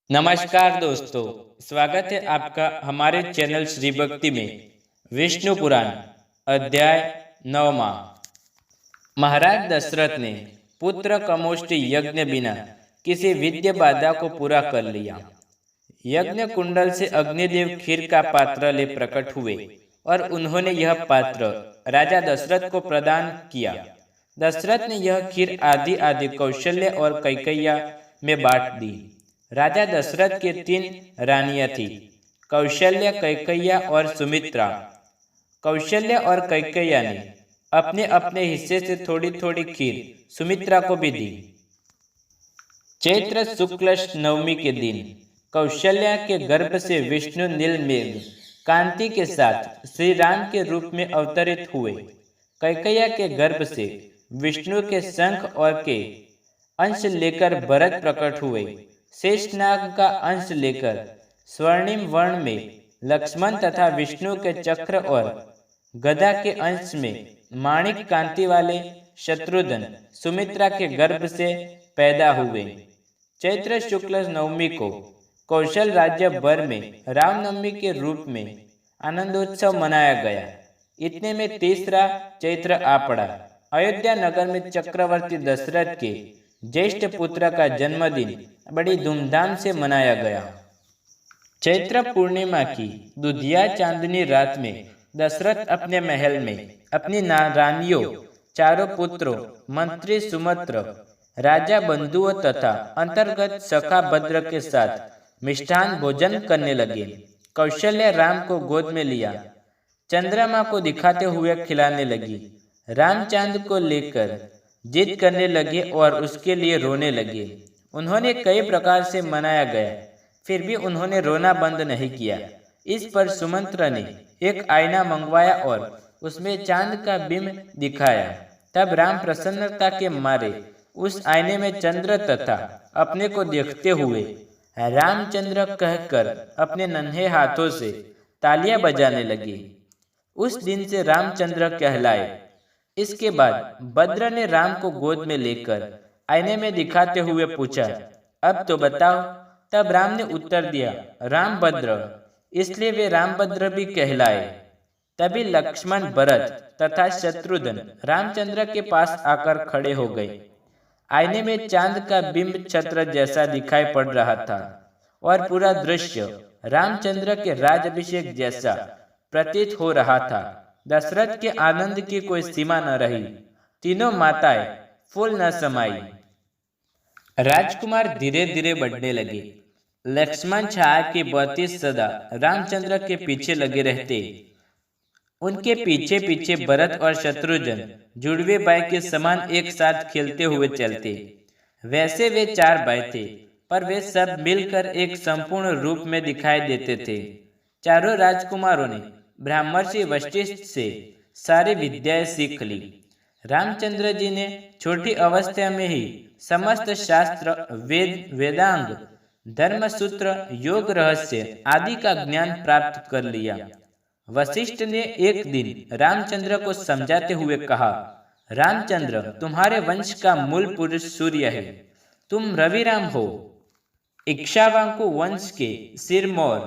नमस्कार दोस्तों, स्वागत है आपका हमारे चैनल श्री भक्ति में। विष्णु पुराण अध्याय 9वां। महाराज दशरथ ने पुत्र कमोष्टि यज्ञ बिना किसी विद्य बाधा को पूरा कर लिया। यज्ञ कुंडल से अग्निदेव खीर का पात्र ले प्रकट हुए और उन्होंने यह पात्र राजा दशरथ को प्रदान किया। दशरथ ने यह खीर आदि आदि कौशल्य और कैकैया में बांट दी। राजा दशरथ के 3 रानियां थी, कौशल्य, कैकैया और सुमित्रा। कौशल्य और कैकैया ने अपने अपने हिस्से से थोड़ी थोड़ी खीर सुमित्रा को भी दी। चैत्र शुक्ल नवमी के दिन कौशल्या के गर्भ से विष्णु नीलमेघ कांति के साथ श्री राम के रूप में अवतरित हुए। कैकैया के गर्भ से विष्णु के शंख और के अंश लेकर भरत प्रकट हुए। शेषनाग का अंश लेकर स्वर्णिम वर्ण में लक्ष्मण तथा विष्णु के चक्र और गदा के अंश में माणिक कांति वाले शत्रुघ्न सुमित्रा के गर्भ से पैदा हुए। चैत्र शुक्ल नवमी को कौशल राज्य भर में रामनवमी के रूप में आनंदोत्सव मनाया गया। इतने में तीसरा चैत्र आ पड़ा। अयोध्या नगर में चक्रवर्ती दशरथ के ज्येष्ठ पुत्र का जन्मदिन बड़ी धूमधाम से मनाया गया। चैत्र पूर्णिमा की दुधिया चांदनी रात में दशरथ अपने महल में अपनी रानियों, चारों पुत्रों, मंत्री सुमंत्र, राजा बंधुओं तथा अंतर्गत सखा भद्र के साथ मिष्ठान भोजन करने लगे। कौशल्य राम को गोद में लिया, चंद्रमा को दिखाते हुए खिलाने लगी। रामचंद्र को लेकर जिद करने लगे और उसके लिए रोने लगे। उन्होंने कई प्रकार से मनाया गया, फिर भी उन्होंने रोना बंद नहीं किया। इस पर सुमंत्र ने एक आईना मंगवाया और उसमें चांद का बिंब दिखाया। तब राम प्रसन्नता के मारे उस आईने में चंद्र तथा अपने को देखते हुए रामचंद्र कहकर अपने नन्हे हाथों से तालियां बजाने लगे। उस दिन से रामचंद्र कहलाए। इसके बाद भद्र ने राम को गोद में लेकर आईने में दिखाते हुए पूछा, अब तो बताओ। तब राम ने उत्तर दिया, रामभद्र, इसलिए वे रामभद्र भी कहलाए। तभी लक्ष्मण, भरत तथा शत्रुघ्न रामचंद्र के पास आकर खड़े हो गए। आईने में चांद का बिंब छत्र जैसा दिखाई पड़ रहा था और पूरा दृश्य रामचंद्र के राजाभिषेक जैसा प्रतीत हो रहा था। दशरथ के आनंद की कोई सीमा न रही। तीनों माताएं फूल न समाई। राजकुमार धीरे धीरे बढ़ने लगे। लक्ष्मण छाया की बढ़ती सदा रामचंद्र के पीछे लगे रहते। उनके पीछे पीछे भरत और शत्रुघ्न जुड़वे भाई के समान एक साथ खेलते हुए चलते। वैसे वे 4 भाई थे, पर वे सब मिलकर एक संपूर्ण रूप में दिखाई देते थे। चारों राजकुमारों ने ब्रह्मर्षि वशिष्ठ से सारी विद्याएं सीख ली। रामचंद्र जी ने छोटी अवस्था में ही समस्त शास्त्र, वेद, वेदांग, धर्मसूत्र, योग रहस्य आदि का ज्ञान प्राप्त कर लिया। वशिष्ठ ने एक दिन रामचंद्र को समझाते हुए कहा, रामचंद्र, तुम्हारे वंश का मूल पुरुष सूर्य है, तुम रविराम हो। इक्ष्वाकु वंश के सिरमौर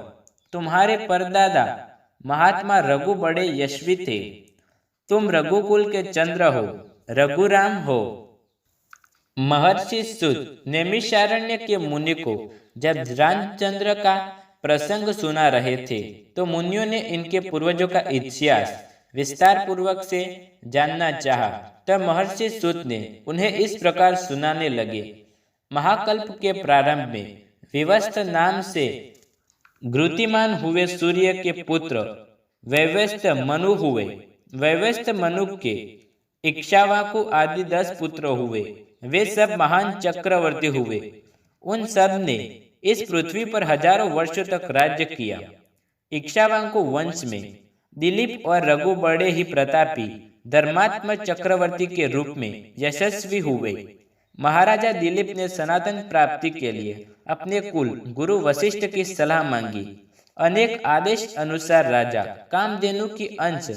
तुम्हारे परदादा महात्मा रघु बड़े यशस्वी थे। तुम रघुकुल के चंद्र हो, रघुराम हो। महर्षि सूत नैमिषारण्य के मुनि को जब रामचंद्र का प्रसंग सुना रहे थे तो मुनियों ने इनके पूर्वजों का इतिहास विस्तार पूर्वक से जानना चाहा। तब महर्षि सूत ने उन्हें इस प्रकार सुनाने लगे। महाकल्प के प्रारंभ में विवस्त्र नाम से घृतिमान हुए सूर्य के पुत्र वैवस्त्र मनु हुए। वैवस्त्र मनु के इक्ष्वाकु आदि 10 पुत्र हुए। वे सब महान चक्रवर्ती हुए। उन सब ने इस पृथ्वी पर हजारों वर्षों तक राज्य किया। इक्ष्वाकु वंश में दिलीप और रघु बड़े ही प्रतापी धर्मात्मा चक्रवर्ती के रूप में यशस्वी हुए। महाराजा दिलीप ने सनातन प्राप्ति के लिए अपने कुल गुरु वशिष्ठ की सलाह मांगी। अनेक आदेश अनुसार राजा कामधेनु की अंश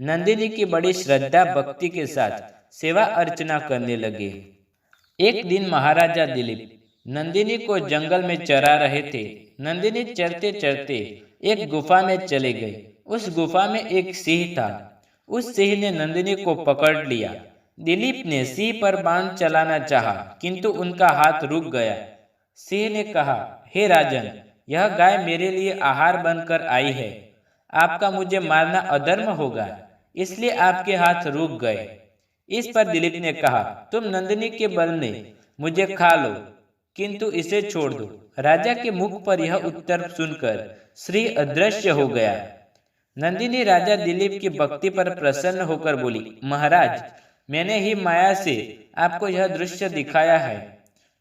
नंदिनी की बड़ी श्रद्धा भक्ति के साथ सेवा अर्चना करने लगे। एक दिन महाराजा दिलीप नंदिनी को जंगल में चरा रहे थे। नंदिनी चरते चरते एक गुफा में चले गई। उस गुफा में एक सिंह था। उस सिंह ने नंदिनी को पकड़ लिया। दिलीप ने सिंह पर बाण चलाना चाहा, किंतु उनका हाथ रुक गया। सिंह ने कहा, हे राजन, यह गाय मेरे लिए आहार बनकर आई है। आपका मुझे मारना अधर्म होगा, इसलिए आपके हाथ रुक गए। इस पर दिलीप ने कहा, तुम नंदिनी के बल ने मुझे खा लो, किंतु इसे छोड़ दो। राजा के मुख पर यह उत्तर सुनकर सिंह अदृश्य हो गया। नंदिनी राजा दिलीप की भक्ति पर प्रसन्न होकर बोली, महाराज, मैंने ही माया से आपको यह दृश्य दिखाया है।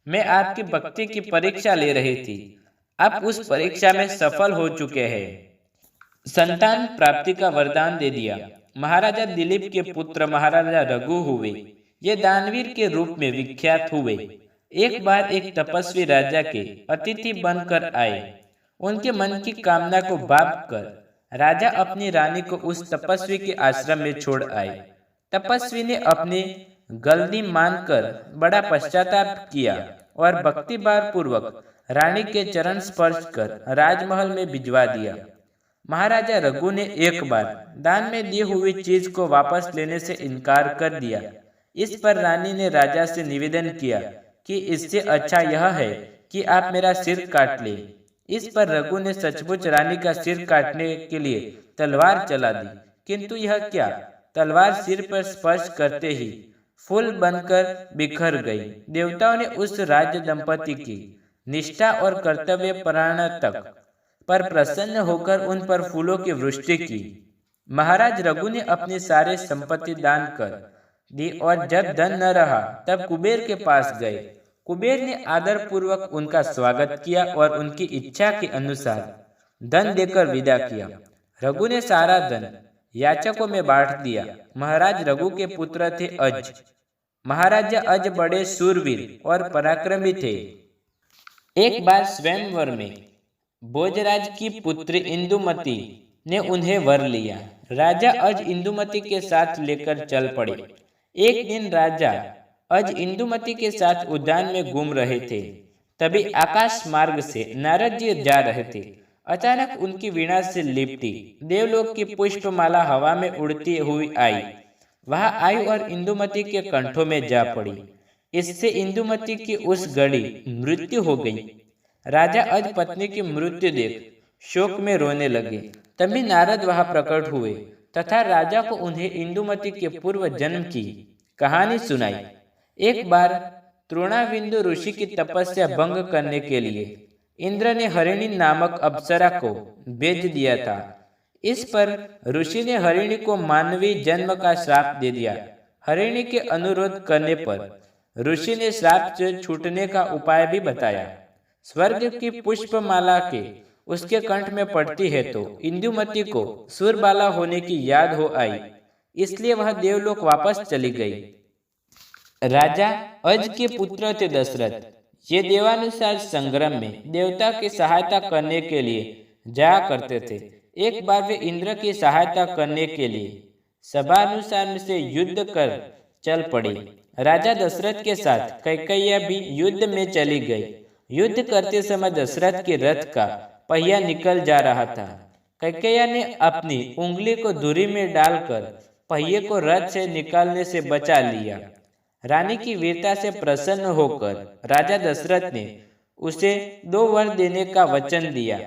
मैं आपकी भक्ति की परीक्षा ले रही थी। आप उस परीक्षा में सफल हो चुके हैं। संतान प्राप्ति का वरदान दे दिया। महाराजा दिलीप के पुत्र महाराजा रघु हुए। ये दानवीर के रूप में विख्यात हुए। एक बार एक तपस्वी राजा के अतिथि बनकर आए। उनके मन की कामना को बाप कर राजा अपनी रानी को उस तपस्वी के आश्रम में छोड़ आए। तपस्वी ने अपनी गलती मानकर बड़ा पश्चाताप किया और भक्तिभाव पूर्वक रानी के चरण स्पर्श कर राजमहल में भिजवा दिया। महाराजा रघु ने एक बार दान में दी हुई चीज को वापस लेने से इनकार कर दिया। इस पर रानी ने राजा से निवेदन किया कि इससे अच्छा यह है कि आप मेरा सिर काट ले। इस पर रघु ने सचमुच रानी का सिर काटने के लिए तलवार चला दी, किंतु यह क्या, तलवार सिर पर स्पर्श करते ही फूल बनकर बिखर गई। देवताओं ने उस राज्य दंपति की निष्ठा और कर्तव्य परायणता पर प्रसन्न होकर उन पर फूलों की वृष्टि की। महाराज रघु ने अपनी सारी संपत्ति दान कर दी और जब धन न रहा तब कुबेर के पास गए। कुबेर ने आदर पूर्वक उनका स्वागत किया और उनकी इच्छा के अनुसार धन देकर विदा किया। रघु ने सारा धन याचकों में बांट दिया। महाराज रघु के पुत्र थे अज। महाराजा अज बड़े शूरवीर और पराक्रमी थे। एक बार स्वयंवर में भोजराज की पुत्री इंदुमती ने उन्हें वर लिया। राजा अज इंदुमती के साथ लेकर चल पड़े। एक दिन राजा अज इंदुमती के साथ उद्यान में घूम रहे थे। तभी आकाश मार्ग से नारद जी जा रहे थे। अचानक उनकी वीणा से लिपटी देवलोक की पुष्पमाला हवा में उड़ती हुई आई। वहां आई और इंदुमती के कंठों में जा पड़ी। इससे इंदुमती की उस घड़ी मृत्यु हो गई। राजा अज पत्नी की मृत्यु देख शोक में रोने लगे। तभी नारद वहां प्रकट हुए तथा राजा को उन्हें इंदुमती के पूर्व जन्म की कहानी सुनाई। एक बार तृणाविंदु ऋषि की तपस्या भंग करने के लिए इंद्र ने हरिणी नामक अप्सरा को भेज दिया था। इस पर ऋषि ने हरिणी को मानवीय जन्म का श्राप दे दिया। हरिणी के अनुरोध करने पर ऋषि ने श्राप से छूटने का उपाय भी बताया। स्वर्ग की पुष्पमाला के उसके कंठ में पड़ती है तो इंदुमती को सुरबाला होने की याद हो आई, इसलिए वह देवलोक वापस चली गई। राजा अज के पुत्र थे दशरथ। ये देवानुसार संग्राम में देवता की सहायता करने के लिए जाया करते थे। एक बार वे इंद्र की सहायता करने के लिए सभानुसार से युद्ध कर चल पड़े। राजा दशरथ के साथ कैकेयी भी युद्ध में चली गई। युद्ध करते समय दशरथ के रथ का पहिया निकल जा रहा था। कैकेयी ने अपनी उंगली को धुरी में डालकर पहिए को रथ से निकालने से बचा लिया। रानी की वीरता से प्रसन्न होकर राजा दशरथ ने उसे 2 वर देने का वचन दिया।